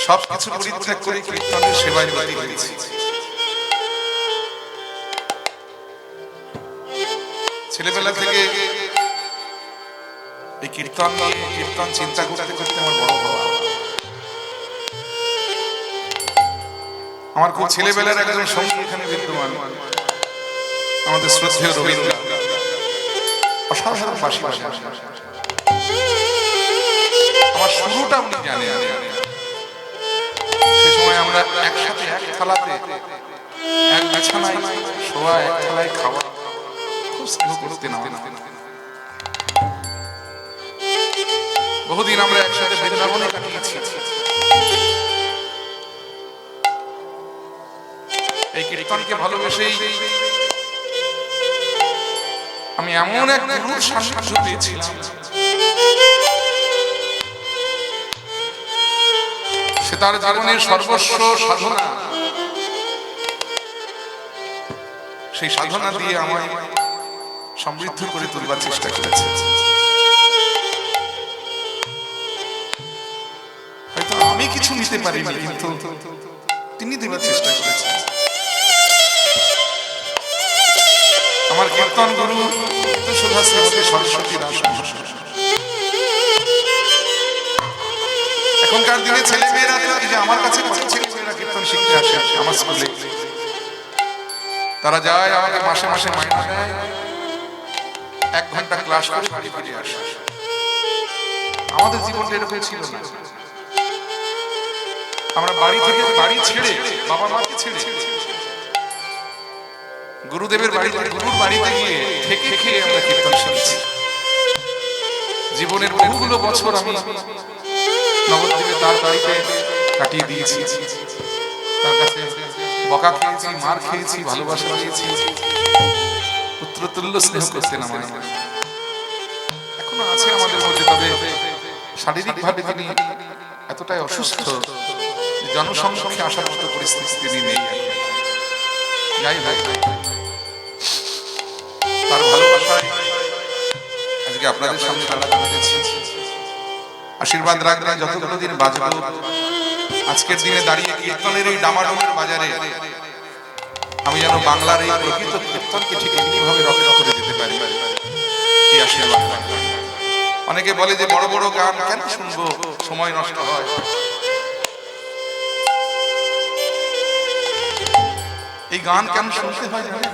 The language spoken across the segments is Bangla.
সবকিছু পরিত্যাগ করে কীর্তনের সেবায় ব্রতী হয়েছি। ছেলেবেলা থেকে এই কীর্তন চিন্তা করতে করতে আমার বড় হওয়া। আমার খুব ছেলেবেলার একজন সঙ্গী এখানে বিদ্যমান, আমাদের শ্রদ্ধেয় রবীন্দ্র, অসাধারণ বাঁশি বাজান। আমার শুরুটা উনি জানেন। সে সময় আমরা একসাথে এক থালাতে, এক বিছানায় শোয়া, এক থালায় খাওয়া, খুব স্নেহ করতেন আমাদের। বহুদিন আমরা একসাথে বৃন্দাবনে কাটিয়েছি। এই কীর্তনকে ভালোবেসেই আমি এমন এক গুরুর সান্নিধ্য পেয়েছিলাম, সে তার জীবনের সর্বস্ব সাধনা, সেই সাধনা দিয়ে আমায় সমৃদ্ধ করে তুলবার চেষ্টা করেছে। হয়তো আমি কিছু নিতে পারিনি, কিন্তু তিনি দেবার চেষ্টা করেছেন। আমার কীর্তন গুরু সুধা শ্রীমতী সরস্বতী দাস। এখনকার দিনে ছেলেমেয়েরা যে আমার কাছে ছেলেমেয়েরা কীর্তন শিখতে আসে আমার স্কুলে, তারা যায়, আমাকে মাসে মাসে মাইনা দেয়, 1 ঘন্টা ক্লাস করে বাড়ি ফিরে আসে। আমাদের জীবনটা এরকম ছিল না। আমরা বাড়ি থেকে, বাড়ি ছেড়ে, বাবা মাকে ছেড়ে গুরুদেবের বাড়িতে, গুরুর বাড়িতে গিয়ে থেকে খেয়ে আমরা কীর্তন শিখেছি। জীবনের বহুগুলো বছর আমি নবদ্বীপে তার বাড়িতে কাটিয়ে দিয়েছি। তার কাছে বকা খেয়েছি, মার খেয়েছি, ভালোবাসা পেয়েছি, পুত্রতুল্য স্নেহ করতেন আমায়। এখনো আছে আমাদের মধ্যে, তবে শারীরিকভাবে তিনি এতটাই অসুস্থ, জনসম্মুখে আসার মতো পরিস্থিতি তিনি নেই। যাই ভাই, তার ভালোবাসায় আজকে আপনাদের সামনে তারা জানাচ্ছি। আশীর্বাদ রাখবেন যতগুলো দিন বাঁচব, আজকের দিনে দাঁড়িয়ে কীর্তনের এই ডামাডোলের বাজারে আমি যেন বাংলার এই প্রকৃত কীর্তনকে ঠিক এমনিভাবে রক্ষা করে যেতে পারি, এই আশীর্বাদ রাখবেন। অনেকে বলে যে বড় বড় গান কেন শুনবো, সময় নষ্ট হয়। এই গান কেন শুনতে হয় জানেন?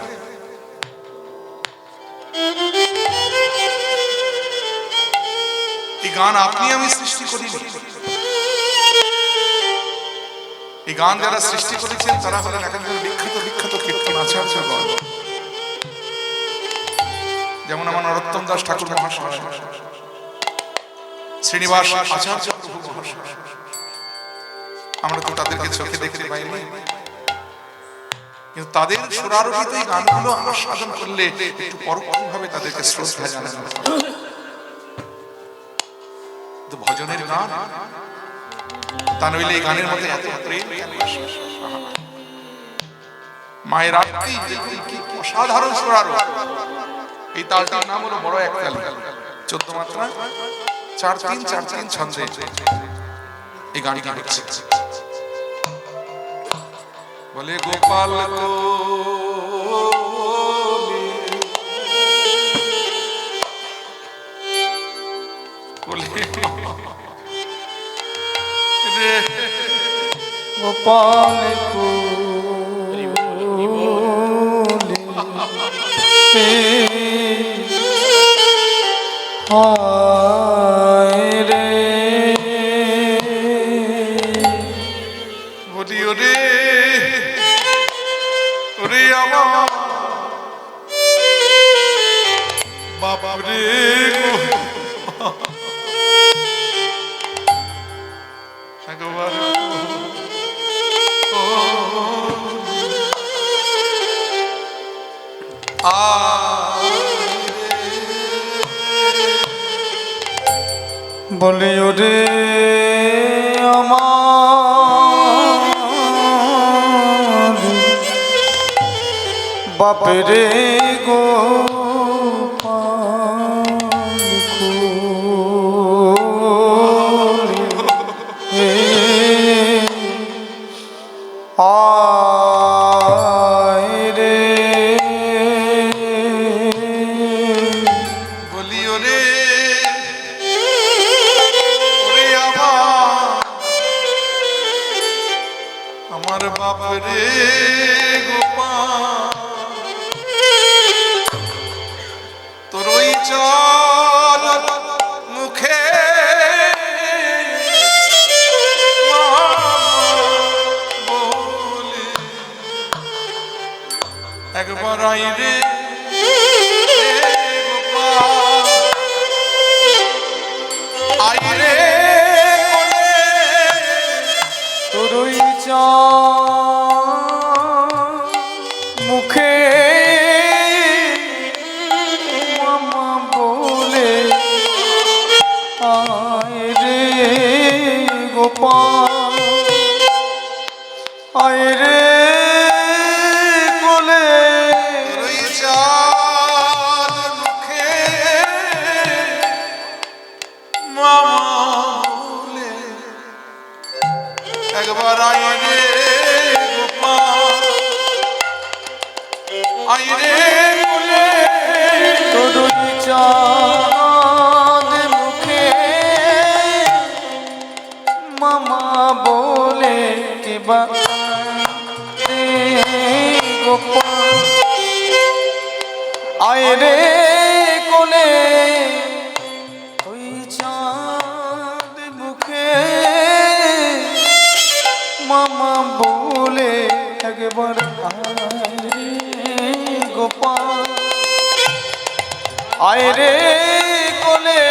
এই গান আপনি আমি সৃষ্টি করিনি। এই গান যারা সৃষ্টি করেছেন তারা হলেন এখানকার বিখ্যাত বিখ্যাত কীর্তন আচার্যগণ, যেমন আমার নরোত্তম দাস ঠাকুর মহাশয়, শ্রীনিবাস আচার্য প্রভু মহাশয়। আমরা তো তাদেরকে চোখে দেখতে পাইনি, কিন্তু তাদের সুরারোপিত এই গানগুলো আস্বাদন করলে একটু পরোক্ষভাবে তাদেরকে শ্রদ্ধা জানানো। ভজনের গান, তা নইলে এই গানের মধ্যে এত প্রেম, মায়ের আরতি, অসাধারণ সুরারোপ। এই তালটার নাম হলো বড় এক তাল, 14 মাত্রা, 4-3-4-3 ছন্দে এই গানটি হচ্ছে। বলে গোপাল গোপাল রে বলি ওরে ওরে আমার বাবা রে, বলি ওরে আমার বাপরে গো বাপরে গোপাল তোর ওই চল মুখে বলে একবার আই রে গোপাল আই রে তোরই মুখে মামা বলে আয় রে গোপাল আয় রে কোলে তোরই চাঁদ মুখে মামা বলে একবার আই রে গোপাল আই রে বলে তোরই চাঁদ মুখে মামা বলে কিবা রে গোপাল আয় রে কোলে ওই চাঁদ মুখে মামা বলে একবার আয় রে গোপাল আয় রে কোলে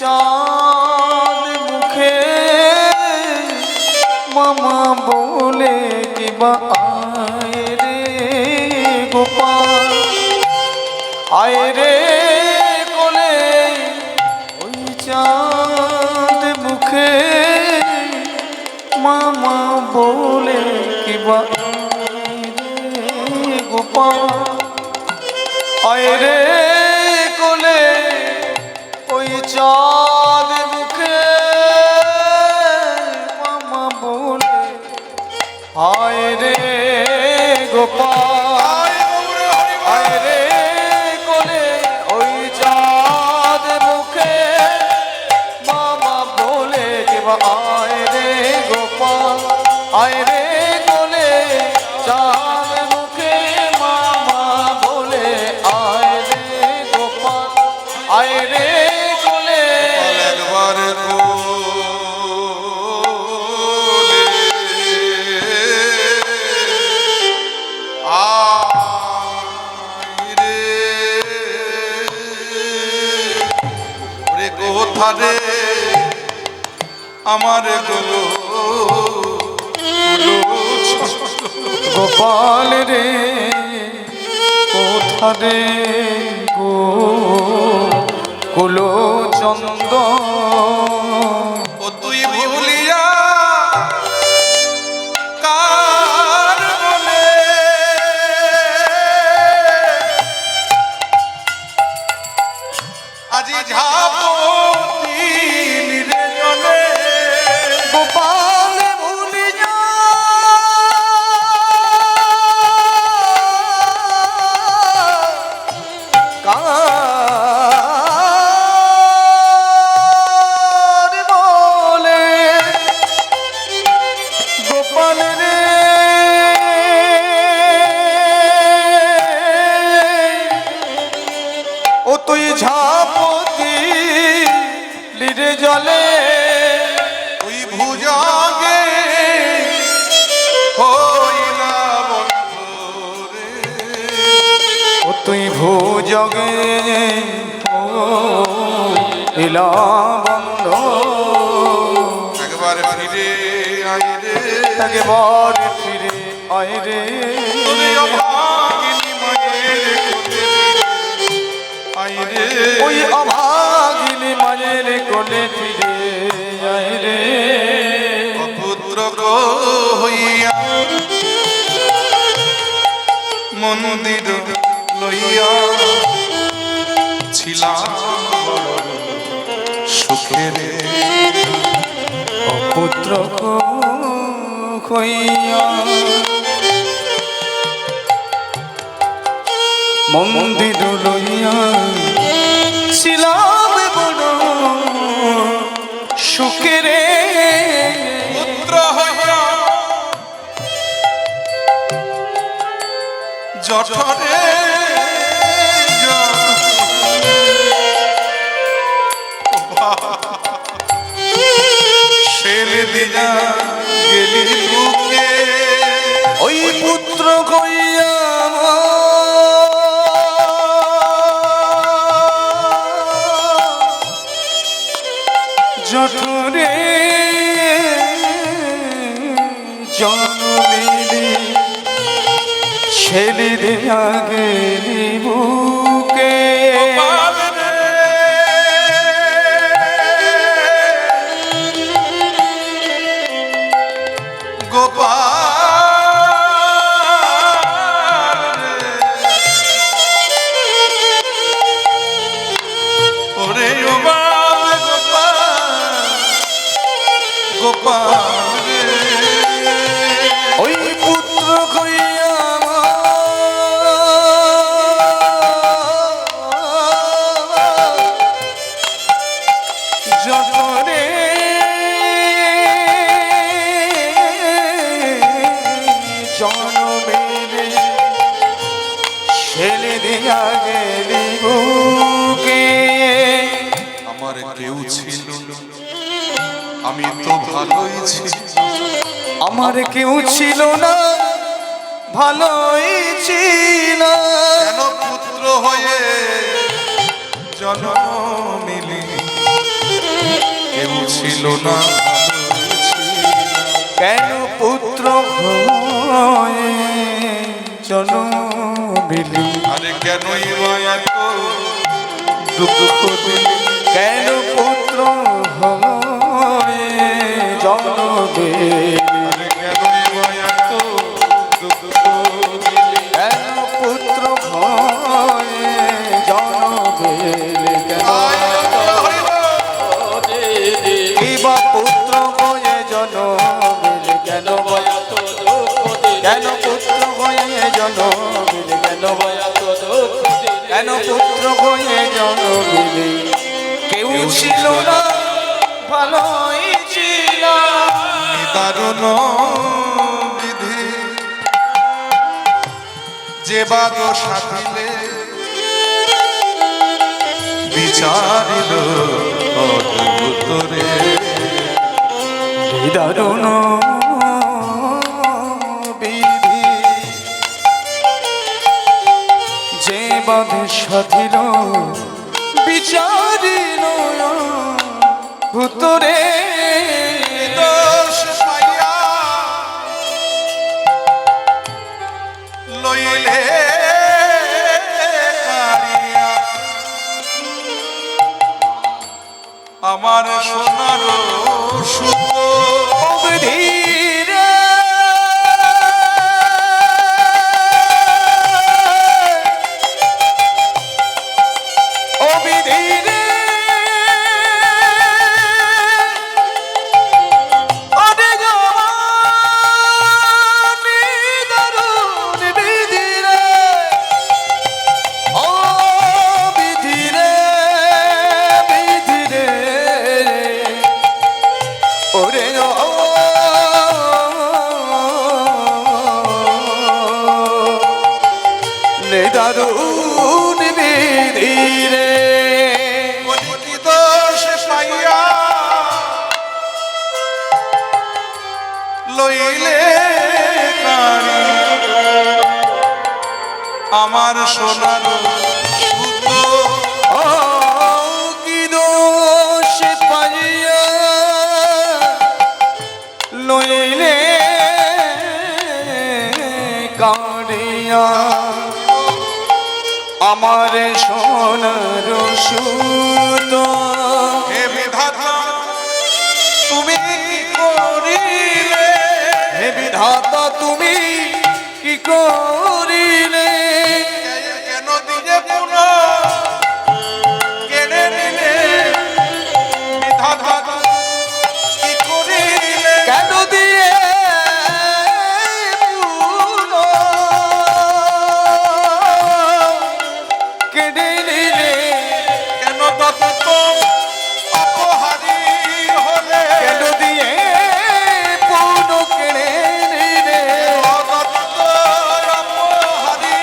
চাঁদ মুখে মামা বলে কিবা আয় রে গোপাল আয় রে কোলে ওই চাঁদ মুখে মামা বলে কিবা আয় রে গোপাল আয় রে কোলে ওই চাঁদ মুখে মামা বলে আয় রে গোপাল আয় রে কোলে ওই চাঁদ মুখে মামা বলে কিবা আয় রে গোপাল আয় রে কোলে চাঁদ মুখে মামা বলে আয় রে গোপাল আয় রে কোলে একবার কোলে আয় রে ওরে কোথারে আমার গো গোপাল রে কোথারে গো কুলো চন্দ ও তুই ভুলিয়া কার বলে আজি ঝাপতি রে জলে গোপাল ভুলি যা কার বলে গোপাল রে ও তুই ঝাপতি লিরে জলে তুই ভুজাগে হইলা বন্ধু রে ও তুই ভোজগে ইলা বন্ধ একবার ফিরে আই রে তাকে বর ফিরে আয় রে তুমি অভাগিনী মায়ের কোলে আই রে ওই অভাগিনী মায়ের কোলে ফিরে আয় রে অপুত্র হইয়া মন্দির লইয়া ছিলাম সুখের অপুত্র হইয়া মন্দির লইয়া ছিলাম বড় সুখেরে পুত্র হইয়া জঠরে ছেলে দিয়া গেলি বুকে ওই পুত্র কইয়া জঠরে জন্মিলি ছেলে দেয়া গেলি বুকে গোপাল ওরে ও বাবা গোপাল গোপাল ওই পুত্র কইয়া জঠরে জন্মেলে ছেলে দিয়া গেলি বুকে আমার কেউ ছিল না, আমি তো ভালোই ছিল আমার কেউ ছিল না ভালোই ছিল কেন পুত্র হয়ে জন্ম নিলি কেউ ছিল না কেন পুত্র হয়ে জন্মিলি আরে কেনই মায়া তো দুঃখ দিলি কেন পুত্র হয়ে জন্মিলি আরে কেনই মায়া তো দুঃখ দিলি কেন পুত্র হয়ে জন্মিলি কেন কিবা পুত্র হয়ে জন্মিলি কেন কেন পুত্র হয়ে জন্মিলি কেন পুত্র হয়ে জন্মিলি কেউ ছিল না ভালোই ছিল দারুণ বিধি যে বাদ সাথিলে বিচারিল অদ্ভুত রে দারুণ বিধি যে বাদে সাথিল বিচারিল ভূতরে দোষ পাইয়া লইলে কারিয়া আমার সোনার সুখ ধীরে অবিধীরে অবিগমানি দারুণ বিধিরে অবিধিরে বিধিরে ওরে দারুণ বিধিরে কলিটি দোষ পাইয়া লইলে কারি আমার সোনার সুখ কি দোষ পাইয়া লইলে কাঁদিয়া আমার সোনার সুত হে বিধাতা তুমি কি করিলে হে বিধাতা তুমি কি করিলে কেন দিলে পুনঃ কেড়ে নিলে বিধাতা কি করিলে কেন দিয়ে পুনো কেড়ে নিলে কেন তত অপহারী হলে কেন দিয়ে পুনো কেড়ে নিলে তত অপহারী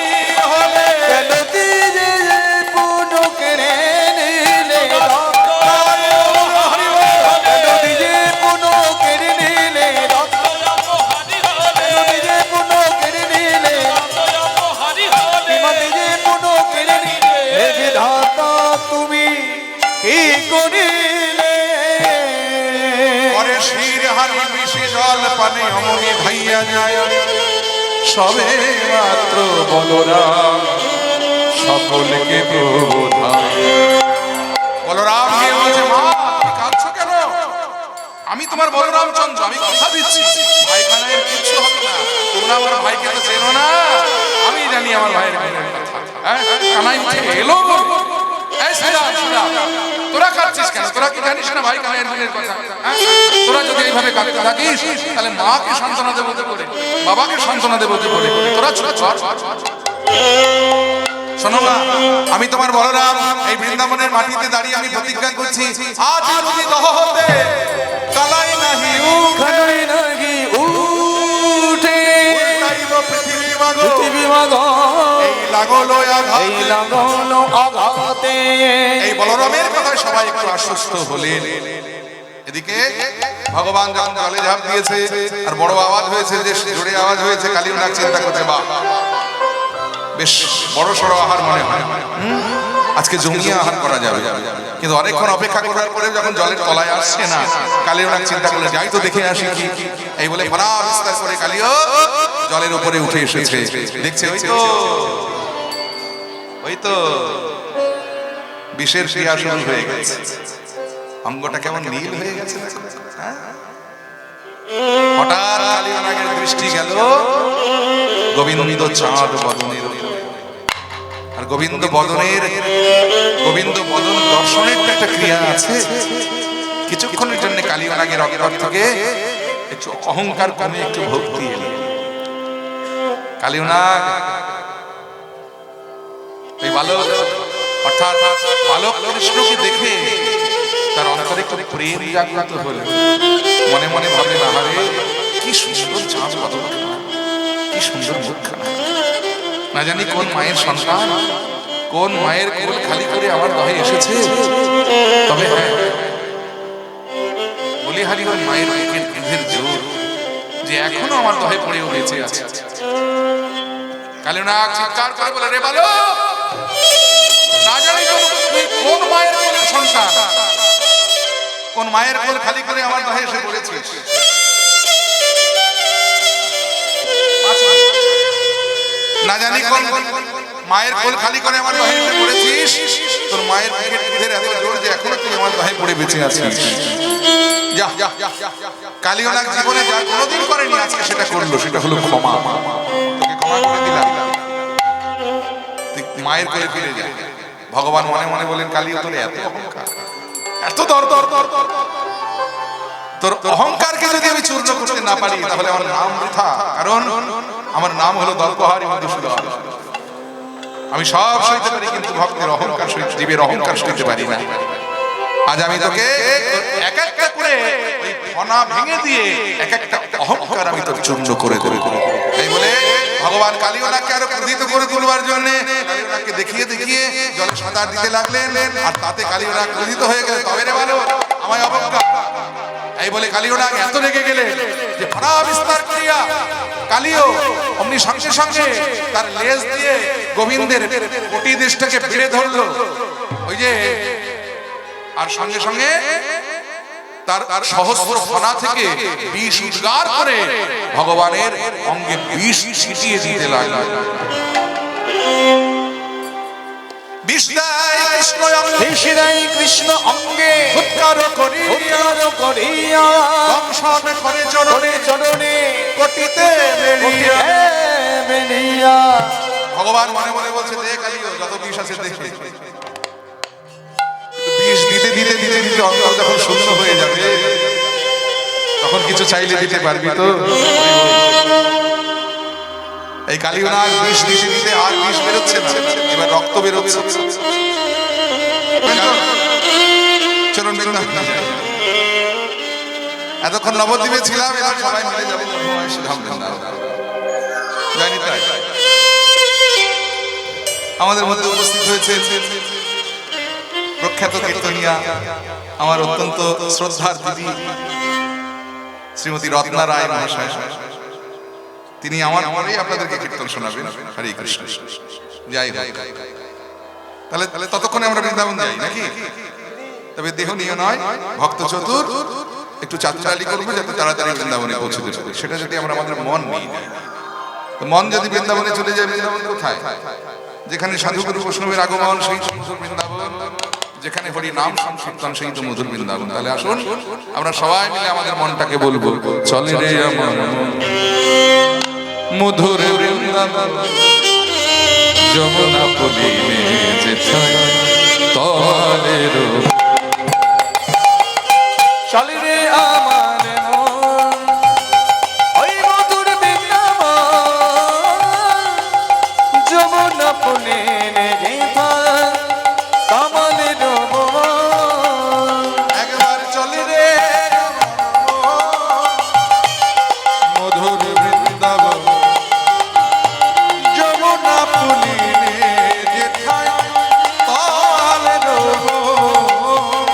হারি মিশে জল পানে অমনি ভাইয়া যায় সবে মাত্র বলরাম সকলকে প্রবোধায়। বলরাম গিয়ে বলছে, মা তুমি কাঁদছো কেন? আমি তোমার বলরাম চন্দ্র, আমি কথা দিচ্ছি ভাইখানের কিচ্ছু হবে না। তোমরা আমার ভাইকে তো চেনো না, আমি জানি আমার ভাইয়ের কথা। কানাই উঠে এলো, এই শ্রীরাম, শ্রীরাম, তোরা কাঁদছিস কেন? তোরা কি জানিস না ভাই কানাইয়ের বোনের কথা? তোরা যদি এইভাবে কাঁদতে থাকিস তাহলে মাকে সান্ত্বনা দেবো কি করে, বাবাকে সান্ত্বনা দেবো কি করে? তোরা চল। শোনো না, আমি তোমার বলরাম এই বৃন্দাবনের মাটিতে দাঁড়িয়ে আমি প্রতিজ্ঞা করছি, আজ যদি দহ হতে কালাই নাহি খানাই নাহি উঠে উল্টাইব পৃথিবী মাগো, পৃথিবী মাগো, এই লাগলো আঘাত, এই লাগলো আঘাতে। এই বলরামের কথায় সবাই একটু আশ্বস্ত হলেন। এদিকে ভগবান যখন জলে ঝাঁপ দিয়েছে আর বড় আওয়াজ হয়েছে, যে জোরে আওয়াজ হয়েছে, কালিউনাগ চিন্তা করছে, বাহ বেশ বড় সড়ো আহার মনে হয়, আজকে জমিয়ে আহার করা যাবে। কিন্তু অনেকক্ষণ অপেক্ষা করার পরে যখন জলের তলায় আসছে না, কালিউনাগ চিন্তা করলে যাই তো দেখে আসি কি। এই বলে ভাড়া বিস্তার করে কালিও জলের উপরে উঠে এসেছে। দেখছে ওই তো বিষের ক্রিয়া শুরু হয়ে গেছে, অঙ্গটা কেমন নীল হয়ে গেছে। হঠাৎ কালিউনাগের দৃষ্টি গেল গোবিন্দ চাঁদ বদনের উপরে। আর গোবিন্দ বদন দর্শনের তো একটা ক্রিয়া আছে। কিছুক্ষণের জন্য কালিউনাগের অন্তর থেকে একটু অহংকার কমে একটু ভক্তি এলো। কালিউনাগ এই বালক, অর্থাৎ বালক কৃষ্ণকে দেখে তার অন্তরে একটু প্রেম জাগ্রত হলো। মনে মনে ভাবে, আহারে কি সুন্দর চাঁদ বদন, কি সুন্দর মুখখানা, না জানি কোন মায়ের সন্তান, কোন মায়ের কোল খালি করে আমার দহে এসেছে। তবে হ্যাঁ, বলিহারি ওই মায়ের বুকের দুধের জোর যে এখনো আমার দহে পড়ে বেঁচে আছে। কালিউনাগ চিৎকার করে বলে, রে বালক, না জানি তুই কোন মায়ের কোলের সন্তান, কোন মায়ের কোল খালি করে আমার দহে এসে পড়েছিস। না জানি কোন মায়ের কোল খালি করে আমার দহে এসে পড়েছিস, তোর মায়ের বুকের দুধের এত জোর যে এখনো তুই আমার দহে পড়ে বেঁচে আছিস। যা, কালিউনাগ জীবনে যা কোনোদিন করেনি আজকে সেটা করলো, সেটা হলো ক্ষমা। তোকে ক্ষমা করে দিলাম, তুই মায়ের কোলে ফিরে যা। ভগবান মনে মনে বলেন, কালিও তোর এত অহংকার, এত দর, তোর অহংকারকে যদি আমি চূর্ণ করতে না পারি তাহলে আমার নাম বৃথা। কারণ আমার নাম হলো দর্পহারি মধুসূদন। আমি সব সইতে পারি, কিন্তু ভক্তের অহংকার, জীবের অহংকার সইতে পারি না। আজ আমি তোকে এক একটা করে ওই ফনা ভেঙে দিয়ে এক একটা অহংকার আমি তোর চূর্ণ করে দেব। এই বলে ভগবান কালিউনাগকে আরো ক্রোধিত করে তুলবার জন্য কালিউনাগকে দেখিয়ে জলে সাঁতার দিতে লাগলেন। আর তাতে কালিউনাগ ক্রোধিত হয়ে গেল, তবে রে বালক আমায় অবজ্ঞা। এই বলে কালিউনাগ এত রেগে গেলেন যে ফনা বিস্তার করিয়া কালিও অমনি সঙ্গে সঙ্গে তার লেজ দিয়ে গোবিন্দের কোটি দেশটাকে ভিড়ে ধরলো। ওই যে, আর সঙ্গে সঙ্গে তার সহস্র ফনা থেকে বিষ উদ্গার করে ভগবানের অঙ্গে বিষ ছিটিয়ে দিতে লাগল। বিষ দেয় কৃষ্ণ অঙ্গে উৎকার করিয়া দংশন করে চরণে কোটিতে বেরিয়া। ভগবান মনে মনে বলছে, দেখ কালিও যত বিষ আছে দেখে। বিষ দিতে অন্তর যখন শূন্য হয়ে যাবে তখন কিছু চাইলে দিতে পারবি তো? এই কালিউনাগ বিষ দিতে আর বিষ বেরোচ্ছে না, এবার রক্ত বেরোচ্ছে। চরণ বৃন্দাবন এতক্ষণ নবদ্বীপে ছিলাম, এবার সবাই মিলে যাবো জানি তাই। আমাদের মধ্যে উপস্থিত হয়েছে প্রখ্যাত কীর্তনিয়া, আমার অত্যন্ত শ্রদ্ধার দিদি শ্রীমতী রত্না রায় মহাশয়। তিনি আমার পরেই আপনাদেরকে কীর্তন শোনাবেন। হরে কৃষ্ণ। যাই হোক, তাহলে ততক্ষণে আমরা বৃন্দাবন যাই নাকি? তবে দেহ নিয়ে নয়, ভক্ত চতুর একটু চাতুরালি করবো যাতে তাড়াতাড়ি বৃন্দাবনে পৌঁছে যেতে পারি। সেটা যদি আমরা আমাদের মন নিই, তো মন যদি বৃন্দাবনে চলে যায়, বৃন্দাবন কোথায়? যেখানে সাধুগুরু বৈষ্ণবের আগমন সেই তো মধুর বৃন্দাবন, যেখানে হরি নাম সংকীর্তন সেই তো মধুর বৃন্দাবন। তাহলে আসুন আমরা সবাই মিলে আমাদের মনটাকে বলবো, চলে রে আমার মধুর বৃন্দাবন, যমুনা পলিনে যেথায় তলের। চলে রে আমার মন ওই মধুর বৃন্দাবন, যমুনা পুলিনে যেথায় তলের বন। একবার চলে রে মধুর বৃন্দাবন, যমুনা পুলিনে যেথায় তলের বন।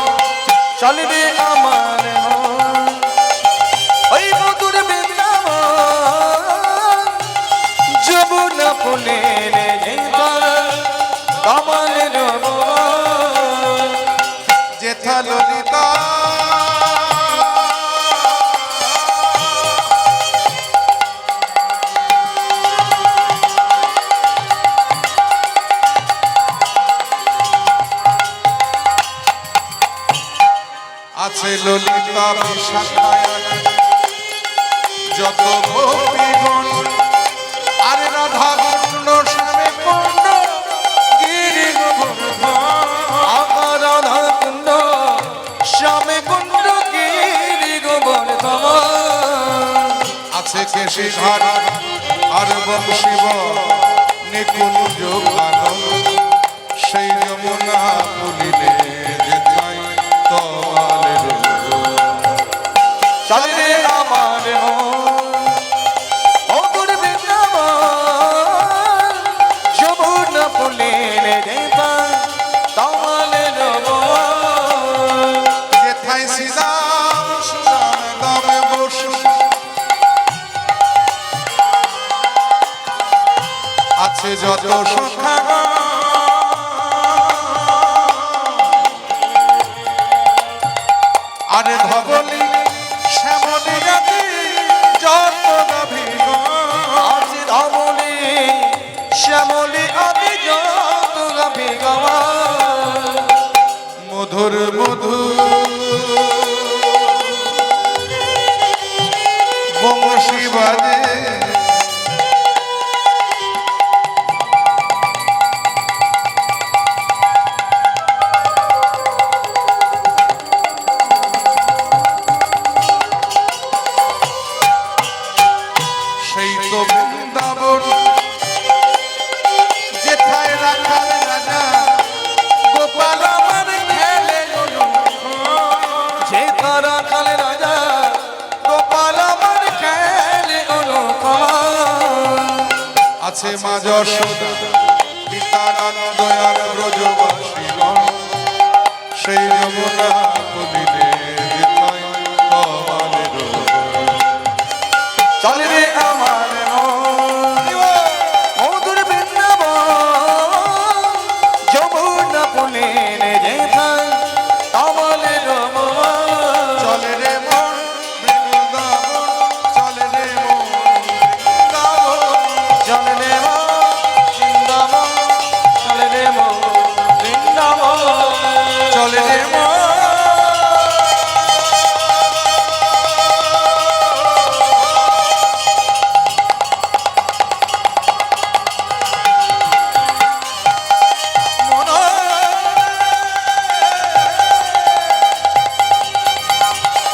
চলে রে আমার মন ওই মধুর বৃন্দাবন, যমুনা পুলিনে যেথায় তলের বন। যেথা ললিতা আছে, ললিতা বিশাখায় যত গোপীগণ, আর রাধা কুণ্ড শ্যামে কুণ্ড গিরি গোবর্ধন। আমার রাধা কুণ্ড শ্যামে কুণ্ড গিরি গোবর্ধন। আছে কেশিধার আর বংশীব নিকুঞ্জ কানন, সেই যমুনা পুলিনে যেথায় তলের বন। চলে রে আমার মন মধুর বৃন্দাবন, যমুনা পুলিনে যেথায় তলের বন। যেথায় শ্রীরাম সুদাম দামে বসু, আছে যত সখা, আরে ধবলি শ্যামলি রাতি যত গাভীগণ। আছে ধবলি শ্যামলি আদি যত গাভীগণ। মধুর মধুর বংশী বাজে, সেই তো বৃন্দাবন যেথায় রাখাল রাজা গোপাল আমার খেলে যে তারা কালে রাজা গোপাল আমার খেলে অনুপম। আছে মা যশোদা পিতার দয়ার ব্রজবাসীগণ, সেই যমুনা পুলিনে যেথায় তলের বন। চলে রে আমার মন মধুর বৃন্দাবন, যমুনা পুলিনে যেথায় তলের বন। চলে রে মন বৃন্দাবন, চলে রে মন বৃন্দাবন। চলে রে মন বৃন্দাবন, চলে রে মন বৃন্দাবন। চলে রে মন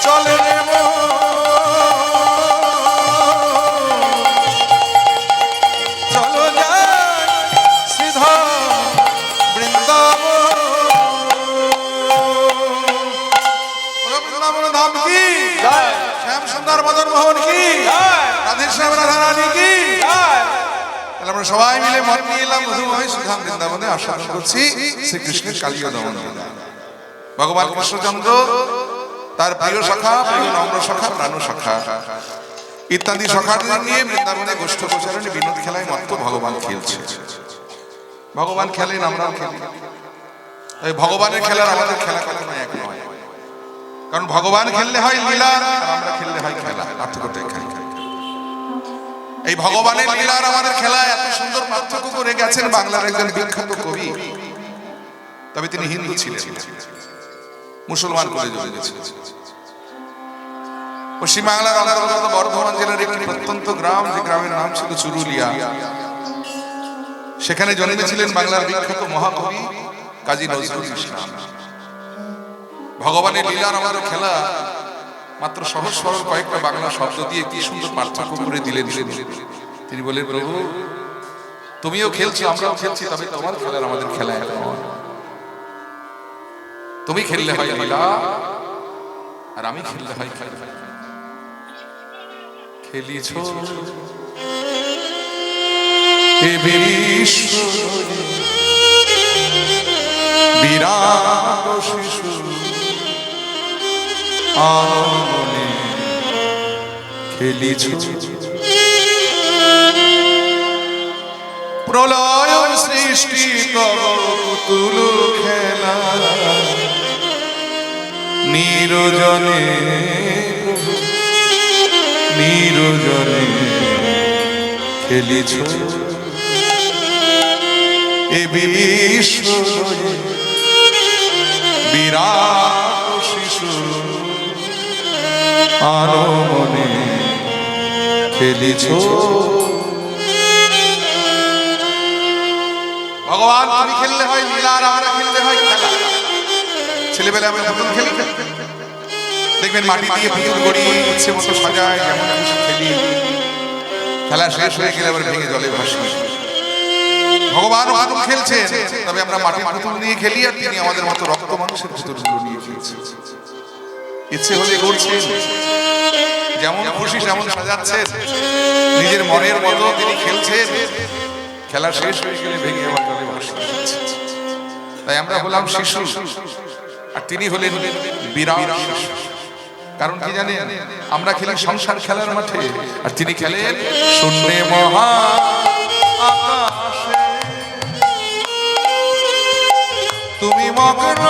চলে রে মন, চলো যাই সিধা বৃন্দাবন। বলো বৃন্দাবন ধাম কি, জয় শ্যাম সুন্দর মদন মোহন কি, জয় রাধে শ্যাম রাধা রানী কি। জয়। তাহলে আমরা সবাই মিলে মন নিয়ে এলাম মধুময় সুধাম বৃন্দাবনে, আস্বাদন করছি শ্রীকৃষ্ণের কালীয় দমন লীলা। ভগবান কৃষ্ণচন্দ্র তার প্রিয় সখা, প্রিয় নম্র সখা, প্রাণ সখা ইত্যাদি সখাদের নিয়ে বৃন্দাবনে গোষ্ঠ প্রচারণে বিনোদ খেলায় মত্ত ভগবান খেলছে। ভগবান খেলেন, আমরাও খেলি। এই ভগবানের খেলার আমাদের খেলা কখনো এক নয়। কারণ ভগবান খেললে হয় লীলা, আর আমরা খেললে হয় খেলা। পার্থক্যটা এখানে। এই ভগবানের লীলা আর আমাদের খেলা এত সুন্দর পার্থক্য করে গেছেন বাংলার একজন বিখ্যাত কবি। তবে তিনি হিন্দু ছিলেন, মুসলমান করে চলে গেছেন। পশ্চিম বাংলার অন্তর্গত বর্ধমান জেলার একটি প্রত্যন্ত গ্রাম, যে গ্রামের নাম ছিল চুরুলিয়া। সেখানে জন্মেছিলেন বাংলার বিখ্যাত মহাকবি কাজী নজরুল ইসলাম। ভগবানের লীলার আমাদের খেলা মাত্র সহজ সরল কয়েকটা বাংলা শব্দ দিয়ে কি সুন্দর পার্থক্য করে দিলেন। তিনি বলেন, প্রভু তুমিও খেলছো, আমরাও খেলছি, তবে তোমার খেলার আমাদের খেলা এক নয়। তুমি খেললে হয় লীলা, আর আমি খেললে হয় খেলা। খেলিছ এ বিশ্ব বিরাট শিশু আনমনে খেলিছ প্রলয় সৃষ্টি তব পুতুল খেলা নিরজনে নিরজনে খেলিছ এ বিশ্ব বিরাট শিশু আনমনে খেলিছ। ভগবান তুমি খেললে হয় লীলা, আর আমরা খেললে হয় খেলা। ছেলেবেলা আমরা পুতুল খেলি, দেখবেন মাটি দিয়ে পুতুল গড়ি ইচ্ছে মতো সাজায়, যেমন খুশি খেলি। খেলা শেষ হয়ে গেলে আবার ভেঙে জলে ভাসি। ভগবান পুতুল খেলছেন, তবে আমরা মাটির পুতুল নিয়ে খেলি, আর তিনি আমাদের মতো রক্ত মানুষের পুতুলগুলো নিয়ে খেলছেন। ইচ্ছে হলে গড়ছেন, যেমন খুশি তেমন সাজাচ্ছেন, নিজের মনের মতো তিনি খেলছেন। খেলা শেষ হয়ে গেলে ভেঙে আবার জলে ভাসি। তাই আমরা হলাম শিশু, আর তিনি হলেন বিরাট শিশু। কারণ কি জানেন, আমরা খেলি সংসার খেলার মাঠে, আর তিনি খেলেন শূন্যে মহা আকাশে। তুমি মগ্ন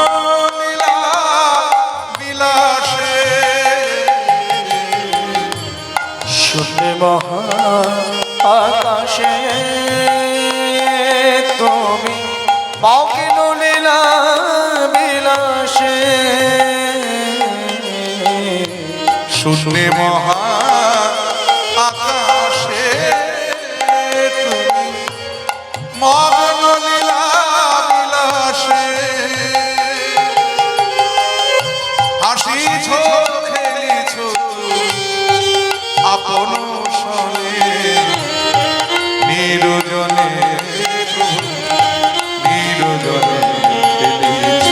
লীলা বিলাসে, শূন্যে মহা আকাশে তুমি মগ্ন লীলা বিলাসে। শূন্যে মহা আকাশে তুমি মগ্ন লীলা বিলাসে। হাসিছ খেলিছ আপন সনে নিরজনে নিরজনে খেলিছ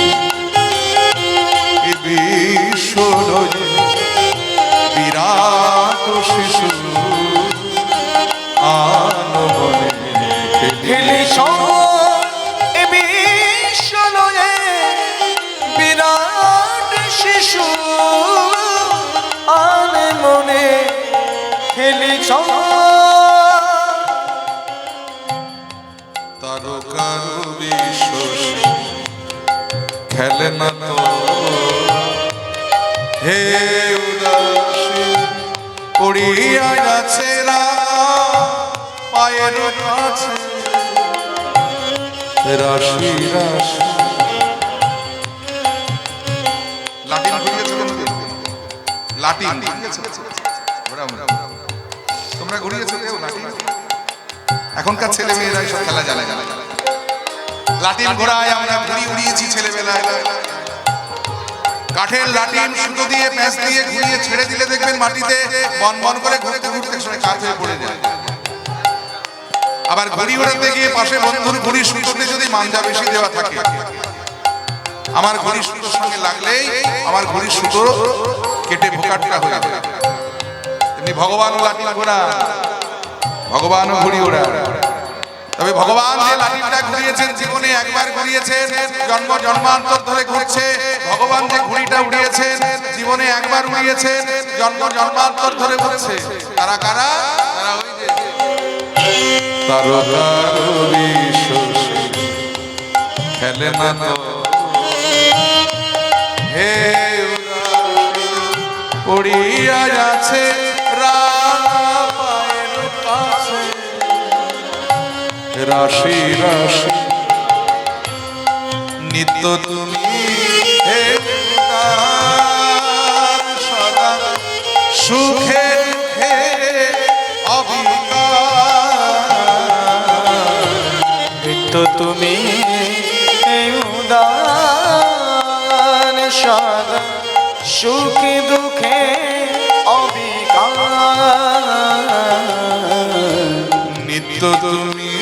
এ বিশ্ব বিরাট শিশু আনমনে খেলিছ এ বিশ্বলয়ে বিরাট শিশু আনমনে খেলিছ। তারকার বিশ্ব খেলে না তো হে উদাসী পড়িয়া আছে পায়ের কাছে রাশি রাশি। লাটিন ঘুরিয়েছো কেন? লাটিন তোমরা ঘুরিয়েছো কেউ লাটিন? এখনকার ছেলে মেয়েরা সব খেলা জানে। লাটিন ঘোড়ায় আমরা ঘুড়ি উড়িয়েছি ছেলেবেলায়। কাঠের লাটিন সুতো দিয়ে প্যাঁচ দিয়ে ঘুরিয়ে ছেড়ে দিলে দেখবেন মাটিতে বন বন করে ঘুরতে ঘুরতে কাঠ হয়ে পড়ে যায়। আবার ঘুড়ি উড়াতে গিয়ে পাশে বন্ধুর ঘুড়ি সুতোতে যদি মাঞ্জা বেশি দেওয়া থাকে, আমার ঘুড়ি সুতোর সঙ্গে লাগলেই আমার ঘুড়ি সুতো কেটে ভোকাটটা হয়ে যায়। এমনি ভগবান লাটিন ঘোড়া, ভগবানও ঘুড়ি ওড়া। তবে ভগবান যে লাঠিটা ঘুরিয়েছেন জীবনে একবার ঘুরিয়েছেন, জন্ম জন্মান্তর ধরে ঘুরছে। ভগবান যে ঘুড়িটা উড়িয়েছেন জীবনে একবার উড়িয়েছেন, জন্ম জন্মান্তর ধরে ঘুরছে। তারা কারা? তারা ওই যে তারকার বিশ্ব খেলে না তো হে উদাস পড়িয়া আছে রাঙা পায়ের কাছে রাশি রাশি নিত্য তুমি হে উদার সদা সুখে দুঃখে অবিকার নিত্য তুমি এই উদার সদা সুখে দুঃখে অবিকার নিত্য তুমি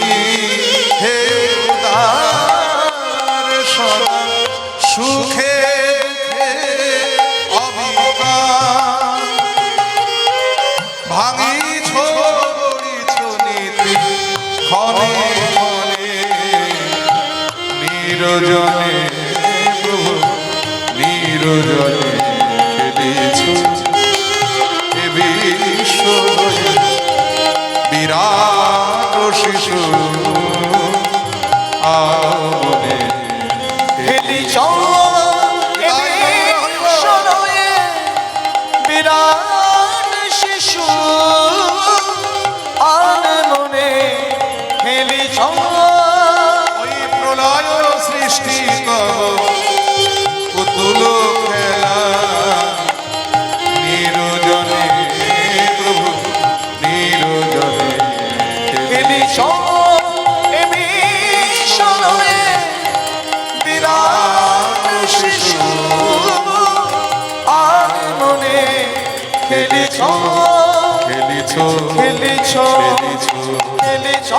হে উদার সদা সুখে দুঃখে অবিকার ভাঙিছ গড়িছ নীতি ক্ষণে ক্ষণে নিরজনে প্রভু নিরজনে খেলেছ এ বিশ্ব বিরাট শিশু আমনে খেলিছ বিরাট শিশু আর মনে খেলিছ ওই প্রলয় সৃষ্টি পুতুল খেলা নিরজনে প্রভু নিরজনে খেলিছ এ বিশ্বলয়ে বিরাট শিশু আর মনে খেলিছ খেলিছ খেলিছ খেলিছ খেলিছ